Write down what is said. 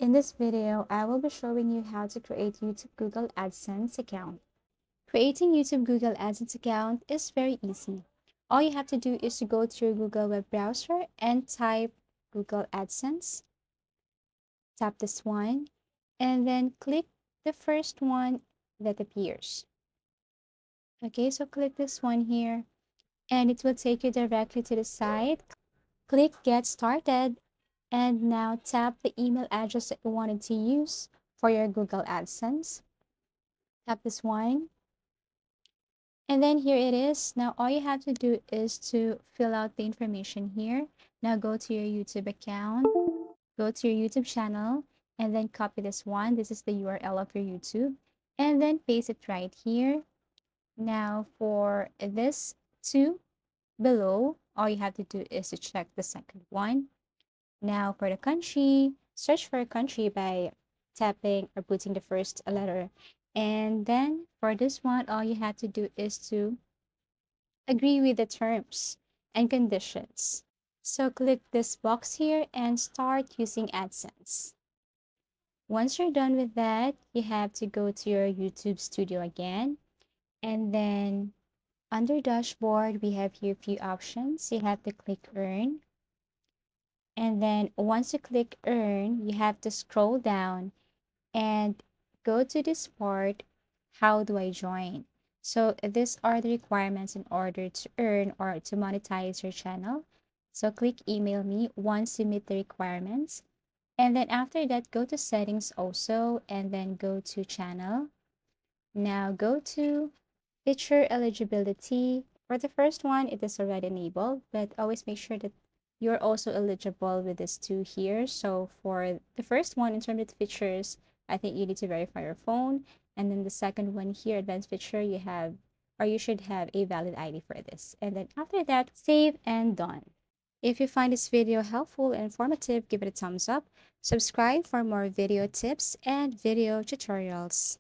In this video, I will be showing you how to create YouTube Google AdSense account. Creating YouTube Google AdSense account is very easy. All you have to do is to go to your Google web browser and type Google AdSense. Tap this one and then click the first one that appears. Okay, so click this one here and it will take you directly to the site. Click Get Started. And now tap the email address that you wanted to use for your Google AdSense. Tap this one. And then here it is. Now all you have to do is to fill out the information here. Now go to your YouTube account, go to your YouTube channel, and then copy this one. This is the URL of your YouTube. And then paste it right here. Now for this two below, all you have to do is to check the second one. Now for the country, search for a country by tapping or putting the first letter. And then for this one, all you have to do is to agree with the terms and conditions. So click this box here and start using AdSense. Once you're done with that, you have to go to your YouTube studio again. And then under dashboard, we have here a few options. You have to click earn. And then once you click earn, you have to scroll down and go to this part, how do I join? So these are the requirements in order to earn or to monetize your channel. So click email me once you meet the requirements. And then after that, go to settings also, and then go to channel. Now go to feature eligibility. For the first one, it is already enabled, but always make sure that you're also eligible with this two here. So for the first one, in terms of features, I think you need to verify your phone. And then the second one here, advanced feature, you have, or you should have a valid ID for this. And then after that, save and done. If you find this video helpful and informative, give it a thumbs up. Subscribe for more video tips and video tutorials.